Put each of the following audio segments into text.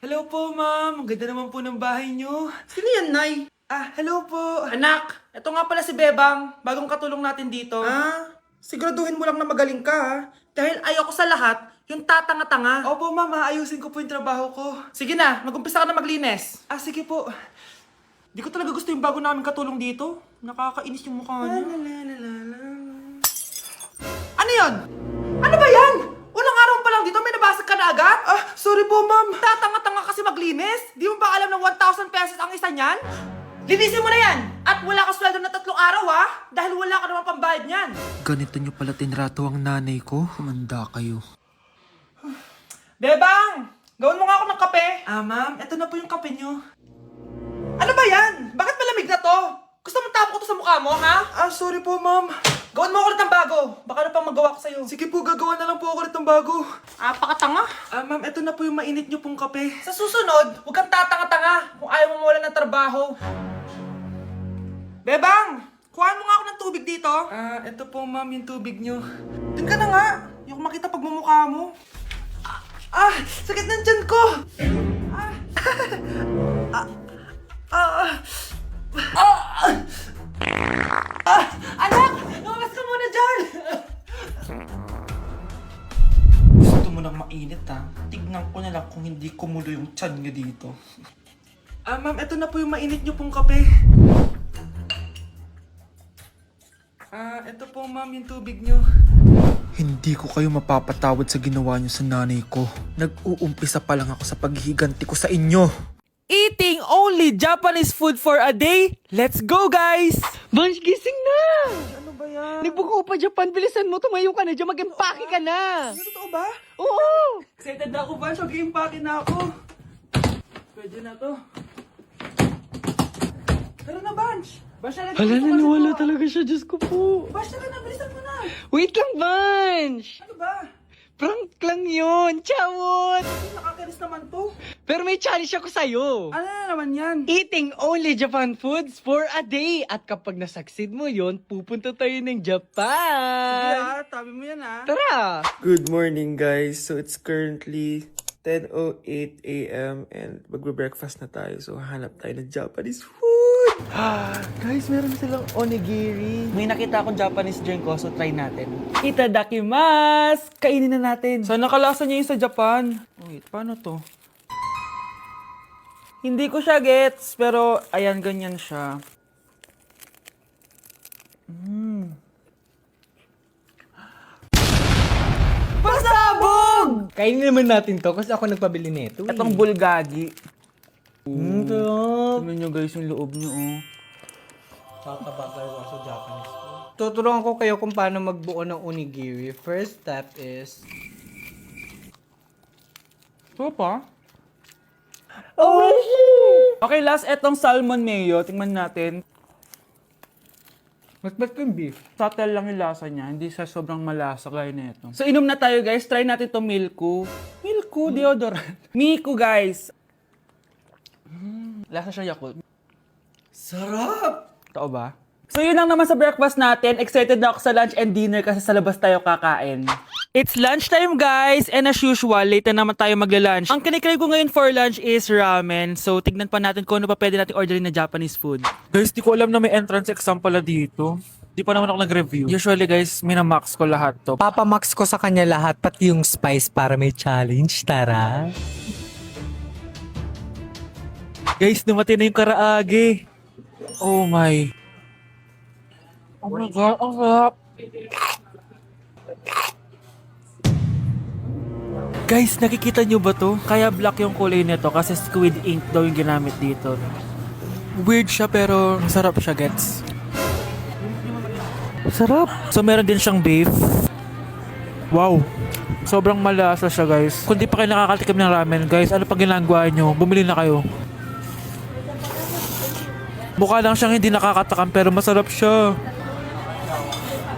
Hello po, ma'am. Ang ganda naman po ng bahay niyo. Sino yan, Nay? Hello po. Anak, ito nga pala si Bebang, bagong katulong natin dito. Siguraduhin mo lang na magaling ka, ha? Dahil ayoko sa lahat, yung tatanga-tanga. Opo, ma'am. Aayusin ko po yung trabaho ko. Sige na, mag-umpisa ka na maglinis. Sige po. Di ko talaga gusto yung bago namin katulong dito. Nakakainis yung mukha niya. Ano yun? Ano ba yan? Unang araw pa lang dito, may nabasag ka na agad? Sorry po, ma'am. Tatanga-tanga kasi maglinis? Di mo ba alam ng 1,000 pesos ang isa niyan? Linisin mo na yan! At wala ka sweldo na 3 araw, ha? Dahil wala ka naman pambayad niyan. Ganito niyo pala tinrato ang nanay ko. Kumanda kayo. Bebang! Gawin mo nga ako ng kape. Ma'am. Ito na po yung kape niyo. Ano ba yan? Bakit malamig na to? Gusto mo tapo ko to sa mukha mo, ha? Sorry po, ma'am. Gawin mo ako ulit ng bago. Baka ano pang magawa ko sa'yo. Sige po, gagawa na lang po ako ulit ng bago. Pakatanga. Ma'am, ito na po yung mainit niyo pong kape. Sa susunod, huwag kang tatanga-tanga kung ayaw mo mawalan ng trabaho. Bebang! Kuhaan mo nga ako ng tubig dito. Ito po, ma'am, yung tubig niyo. Doon ka na nga. Yung makita pagmumukha mo. Sakit ng tiyan ko! Anak! Lumabas ka muna dyan! Gusto mo nang mainit, ha? Tignan ko na lang kung hindi kumulo yung tiyan niyo dito. Ma'am, ito na po yung mainit niyo pong kape. Ito po, ma'am, yung tubig niyo. Hindi ko kayo mapapatawad sa ginawa niyo sa nanay ko. Nag-uumpisa pa lang ako sa paghihiganti ko sa inyo. Eating only Japanese food for a day? Let's go, guys! Vansh, gising na! Ano ba yan? Nagbuko pa Japan, bilisan mo, tumayo ka na dyan, mag-empake ka na! Totoo ba? Oo! Excited na ako, Vance. Mag-i-impake na ako. Pwede na to. Tara na, Vance. Vance, Hala, naniwala talaga siya, Diyos ko po. Vance, tara na. Bilisan mo na. Wait lang, Vansh! Ano ba? Prank lang yun, chawot! Nakakainis naman to. Pero may challenge ako sa'yo. Ano na naman yan? Eating only Japan foods for a day. At kapag nasucceed mo yon, pupunta tayo ng Japan. Tabi mo yan, Tara! Good morning, guys. So it's currently 10:08 a.m. and magbe-breakfast na tayo. So hanap tayo ng Japanese food. Guys, meron silang onigiri. May nakita akong Japanese drink ko, so try natin. Itadakimasu! Kainin na natin. Sana kalasa niya yung sa Japan. Wait, paano to? Hindi ko siya gets, pero ayan, ganyan siya. Pasabog! Kainin naman natin to kasi ako nagpabili nito. Itong bulgagi. Sarap. Tignan nyo guys yung loob nyo, oh. Tatabagay ko sa Japanese food. Tuturuan ko kayo kung paano magbuo ng onigiri. First step is... Ito pa? Okay, last, etong salmon mayo. Tingnan natin. Mas ba't yung beef? Subtle lang yung lasa niya. Hindi siya sobrang malasa gaya na ito. So, inom na tayo, guys. Try natin itong Milku. Milku, deodorant. Miku, guys. Lasa siya Yakult. Sarap! Totoo ba? So yun lang naman sa breakfast natin. Excited na ako sa lunch and dinner kasi sa labas tayo kakain. It's lunchtime, guys! And as usual, late na naman tayo magla-lunch. Ang kinikrave ko ngayon for lunch is ramen. So tignan pa natin kung ano pa pwede natin orderin na Japanese food. Guys, di ko alam na may entrance exam pala dito. Di pa naman ako nag-review. Usually guys, minamax ko lahat to. Papamax ko sa kanya lahat, pati yung spice para may challenge, tara. Guys, dumating na yung karaage. Oh my. Oh my God, ang sarap. Guys, nakikita nyo ba to? Kaya black yung kulay nito kasi squid ink daw yung ginamit dito. Weird siya pero masarap siya, gets. Sarap. So meron din siyang beef. Wow. Sobrang malasa siya, guys. Kung di pa kayo nakakatikim ng ramen, guys, ano pa ginagawa nyo? Bumili na kayo. Mukha lang siyang hindi nakakatakam pero masarap siya.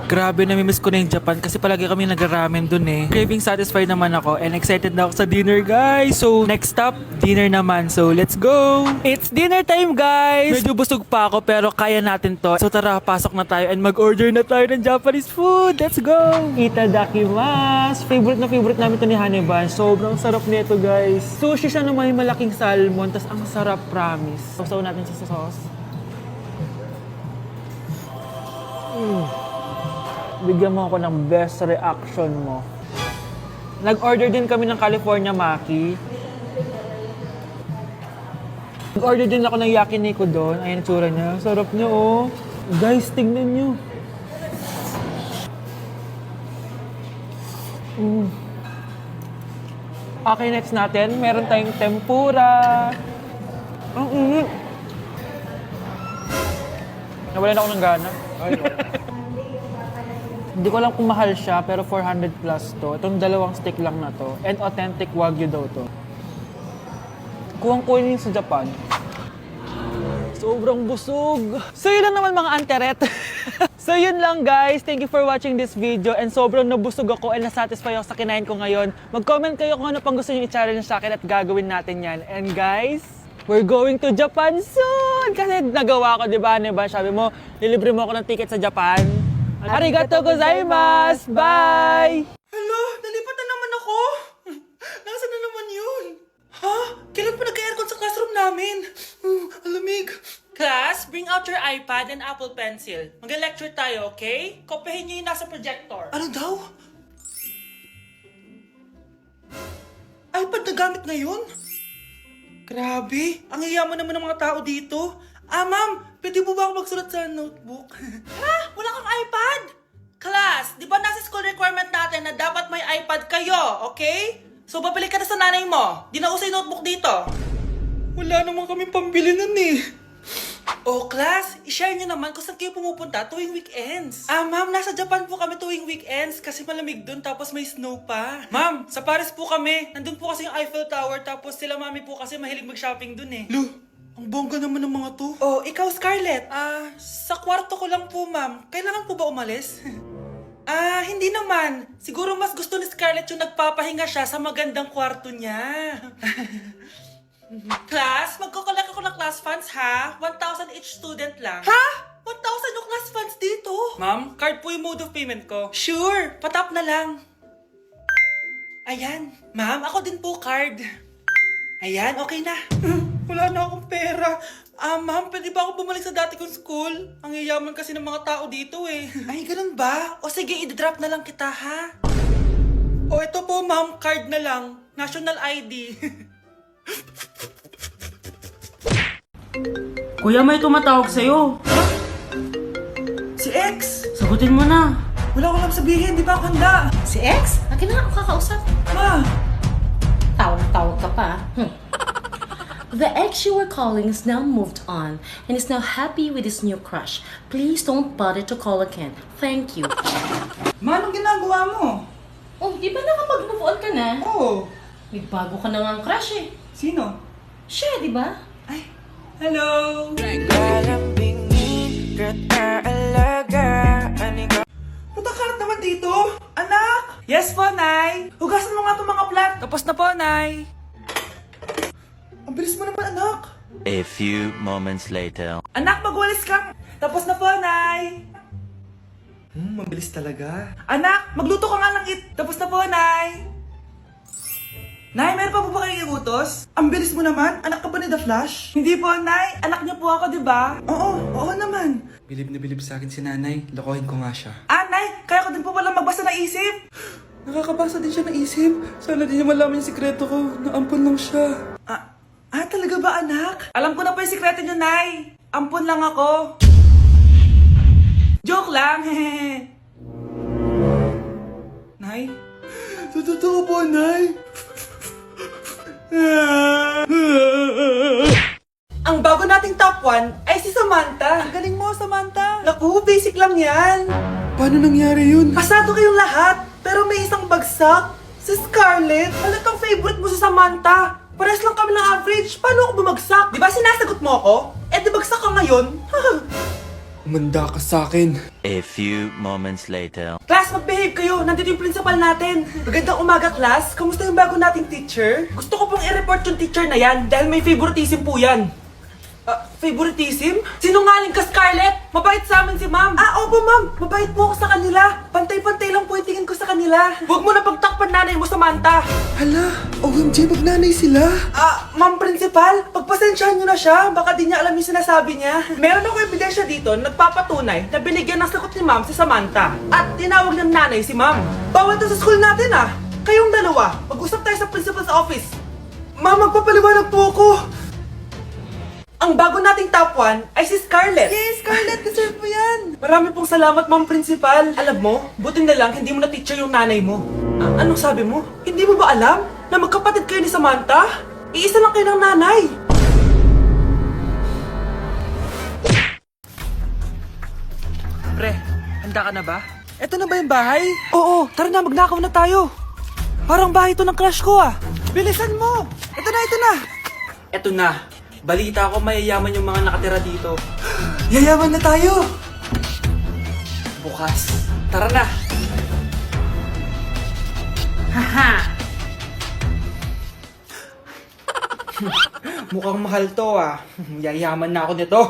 Grabe, namimiss ko na yung Japan kasi palagi kami nag-ramen dun eh. Craving satisfied naman ako and excited na ako sa dinner, guys. So, next stop, dinner naman. So, let's go! It's dinner time, guys! Medyo busog pa ako pero kaya natin to. So, tara, pasok na tayo and mag-order na tayo ng Japanese food. Let's go! Itadakimasu! Favorite namin to ni Haneban. Sobrang sarap nito, guys. Sushi siya na may malaking salmon. Tas ang sarap, promise. Sausaw natin sa sauce. Bigyan mo ako ng best reaction mo. Nag-order din kami ng California Maki. Nag-order din ako ng yakiniku doon. Ayan ang tsura niya. Sarap niya, oh. Guys, tignan niyo. Okay, next natin. Meron tayong tempura. Ang init. Nawalan ako ng gana. Hindi ko alam kung mahal siya, pero 400 plus to. Itong dalawang stick lang na to. And authentic Wagyu daw to. Kuwang-kuwin yun sa Japan. Sobrang busog. So yun lang naman mga anteret. So yun lang guys. Thank you for watching this video. And sobrang nabusog ako and nasatisfy ako sa kinain ko ngayon. Mag-comment kayo kung ano pang gusto nyo i-challenge sa akin at gagawin natin yan. And guys, we're going to Japan soon! Kasi nagawa ko, di ba? Sabi mo, lilibre mo ako ng ticket sa Japan. Arigatou gozaimasu! Bye! Hala, nalipat na naman ako. Nasaan na naman yun? Ha? Kailan pa nagka-aircon sa classroom namin? Alamig. Class, bring out your iPad and Apple Pencil. Mag-lecture tayo, okay? Kopyahin niyo yung nasa projector. Ano daw? iPad na gamit ngayon? Grabe, ang yayaman naman ng mga tao dito. Ma'am, pwede mo ba ako magsulat sa notebook? Ha? Wala kang iPad? Class, di ba nasa school requirement natin na dapat may iPad kayo, okay? So, babalik ka na sa nanay mo. Di na uso yung notebook dito. Wala naman kami pambili nun eh. Oh, class, i-share nyo naman kung saan kayo pumupunta tuwing weekends. Ma'am, nasa Japan po kami tuwing weekends kasi malamig dun tapos may snow pa. Ma'am, sa Paris po kami. Nandun po kasi yung Eiffel Tower tapos sila mami po kasi mahilig mag-shopping dun eh. Lu, ang bongga naman ng mga to. Oh, ikaw Scarlett. Sa kwarto ko lang po ma'am. Kailangan po ba umalis? Hindi naman. Siguro mas gusto ni Scarlett yung nagpapahinga siya sa magandang kwarto niya. Class, magkukulak ako ng class funds ha. 1,000 each student lang. Ha? 1,000 yung class funds dito? Ma'am, card po yung mode of payment ko. Sure, patap na lang. Ayan. Ma'am, ako din po card. Ayan, okay na. Wala na akong pera. Ma'am, pwede ba ako bumalik sa dati kong school? Ang yayaman kasi ng mga tao dito eh. Ay, ganun ba? O sige, i-drop na lang kita ha. O ito po ma'am, card na lang. National ID. Kuya, may tumatawag sa'yo. Si X! Sagutin mo na. Wala ko lang sabihin, di ba ako handa? Si X? Akin na nga ako kakausap. Ma! Tawag ka pa. The ex you were calling is now moved on and is now happy with his new crush. Please don't bother to call again. Thank you. Ma, anong ginagawa mo? Oh, di ba nakapag-move on ka na? Oo. May bago ka na nga crush eh. Sino? Siya, di ba? Ay, hello! Matakalat naman dito! Anak! Yes po, Nay! Hugasan mo nga itong mga plat! Tapos na po, Nay! Ang bilis mo naman, anak! A few moments later. Anak, magwalis ka! Tapos na po, Nay! Mabilis talaga. Anak, magluto ka nga ng Tapos na po, Nay! Nay, meron pa po ba kayong iutos? Ang bilis mo naman. Anak ka ba ni The Flash? Hindi po, Nay. Anak niyo po ako, di ba? Oo naman. Bilib na bilib sa akin si nanay. Lokohin ko nga siya. Nay, kaya ko din po pala magbasa ng isip. Nakakabasa din siya ng isip. Sana din niya malaman yung sikreto ko. Naampon lang siya. Talaga ba, anak? Alam ko na po yung sikreto niyo, Nay. Ampun lang ako. Joke lang, hehe. Nay? Sa totoo po, Nay. Ang bago nating top 1 ay si Samantha. Ang galing mo, Samantha. Naku, basic lang yan. Paano nangyari yun? Pasado kayong lahat, pero may isang bagsak. Si Scarlett, halatang favorite mo si Samantha. Pares lang kami ng average. Paano ako bumagsak? Di ba sinasagot mo ako? Eh, di bagsak ka ngayon? Umanda ka sa akin. A few moments later. Class, mag-behave kayo. Nandito yung principal natin. Magandang umaga, class. Kamusta yung bago nating teacher? Gusto ko pong i-report yung teacher na yan dahil may favoritism po yan. Favoritism? Sinungaling ka, Scarlett! Mabait sa amin si ma'am. Opo, ma'am. Mabait po ako sa kanila. Pantay-pantay lang po yung tingin ko sa kanila. Huwag mo na pagtakpan nanay mo, Samantha. Hala, OMG, magnanay sila. Ma'am principal, pagpasensyahan niyo na siya. Baka di niya alam yung sinasabi niya. Meron ako ebidensya dito na nagpapatunay na binigyan ng sagot ni ma'am si Samantha. At tinawag ng nanay si ma'am. Bawal to sa school natin Kayong dalawa, mag-usap tayo sa principal's office. Ma'am, magpapaliwanag po ako. Ang bago nating top 1 ay si Scarlett. Yes, Scarlett, deserve mo yan. Marami pong salamat, ma'am principal. Alam mo, buti na lang hindi mo na teacher yung nanay mo. Anong sabi mo? Hindi mo ba alam na magkapatid kayo ni Samantha? Iisa lang kayo ng nanay. Pre, handa ka na ba? Eto na ba yung bahay? Oo, tara na, magnakaw na tayo. Parang bahay to ng crush ko Bilisan mo! Ito na! Eto na. Balita ko mayayaman yung mga nakatira dito. Yayaman na tayo! Bukas. Tara na! Haha! Mukhang mahal to Yayaman na ako nito.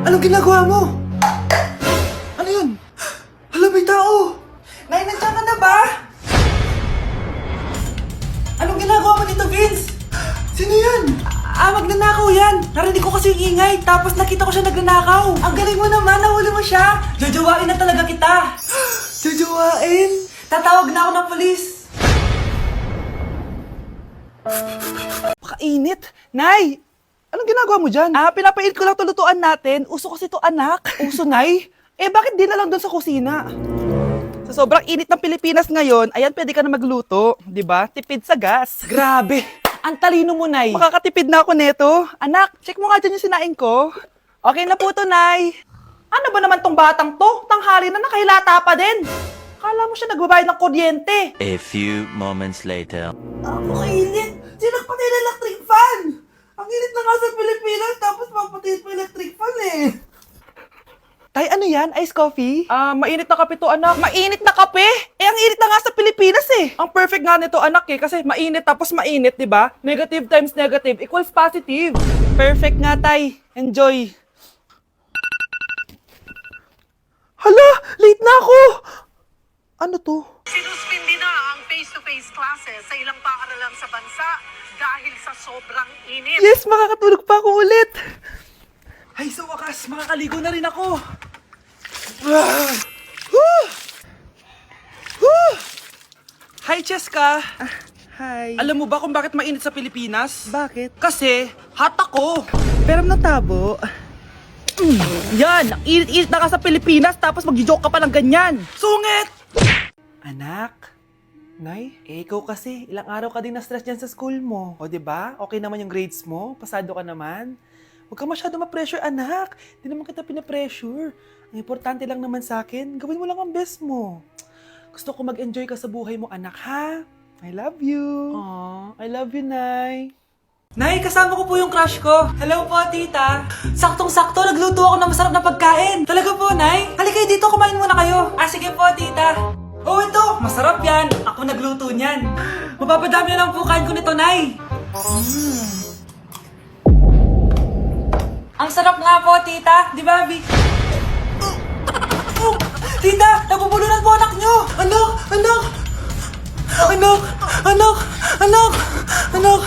Anong ginagawa mo? Ano yun? Hala, may tao! Nay, nandiyan ka na ba? Anong ginagawa mo dito, Vince? Sino yan? Magnanakaw yan. Narinig ko kasi yung ingay, tapos nakita ko siya nagnanakaw. Ang galing mo naman, nahuli mo siya. Jojowain na talaga kita. Jojowain? Tatawag na ako ng polis. Pakainit. Nay, anong ginagawa mo dyan? Pinapainit ko lang tulutuan natin. Uso kasi to, anak. Uso, Nay? Bakit di na lang doon sa kusina? Sa sobrang init ng Pilipinas ngayon, ayan, pwede ka na magluto. Di ba? Tipid sa gas. Grabe! Ang talino mo, Nay. Makakatipid na ako neto. Anak, check mo nga dyan yung sinaing ko. Okay na po to, Nay. Ano ba naman tong batang to? Tanghali na, nakahilata pa din. Kala mo siya nagbabayad ng kuryente. A few moments later. Ang init! Sinakpatay na electric fan! Ang init na nga sa Pilipinas, tapos mapatay pa electric fan Tay, ano yan? Ice coffee? Mainit na kape to, anak. Mainit na kape? Ang init na nga sa Pilipinas Ang perfect nga nito, anak kasi mainit tapos mainit, di ba? Negative times negative equals positive. Perfect nga, Tay. Enjoy. Hala! Late na ako! Ano to? Sinuspindi na ang face-to-face classes sa ilang paaralan sa bansa dahil sa sobrang init. Yes, makakatulog pa ako ulit. Ay, sa wakas, makakaligo na rin ako. Hi, Cheska. Hi. Alam mo ba kung bakit mainit sa Pilipinas? Bakit? Kasi, hot ako. Pero ng tabo. Yan, ang init-init na ka sa Pilipinas tapos mag-joke ka pa ng ganyan. Sungit! Anak, Nay, ikaw kasi, ilang araw ka din na-stress dyan sa school mo. O, diba? Okay naman yung grades mo? Pasado ka naman? Huwag ka masyado ma-pressure, anak. Di naman kita pina-pressure. Ang importante lang naman sa akin, gawin mo lang ang best mo. Gusto ko mag-enjoy ka sa buhay mo, anak, ha? I love you. Aww, I love you, Nay. Nay, kasama ko po yung crush ko. Hello po, tita. Saktong-sakto, nagluto ako ng masarap na pagkain. Talaga po, Nay? Halika dito, kumain muna kayo. Sige po, tita. Oh, ito, masarap yan. Ako nagluto niyan. Mapapadami na lang po kain ko nito, Nay. Ang sarap nga po, tita. Di ba, Vic? Tita, nabubulunan po anak nyo. Anak! Anak! Anak! Anak! Anak! Anak!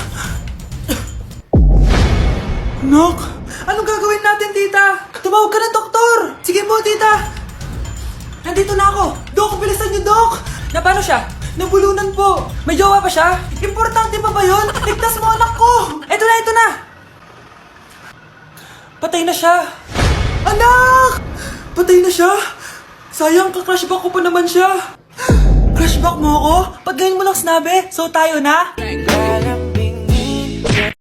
Anak! Anong gagawin natin, tita? Tumawag ka ng doktor! Sige po, tita! Nandito na ako! Dok, bilisan niyo, Dok! Na paano siya? Nabulunan po! May jowa pa siya? Importante pa ba yun? Ligtas mo anak ko! Ito na, ito na! Patay na siya! Anak! Patay na siya! Sayang, ka-crushback ko pa naman siya! Crushback mo ako? Pag ganyan mo lang sinabi, so tayo na?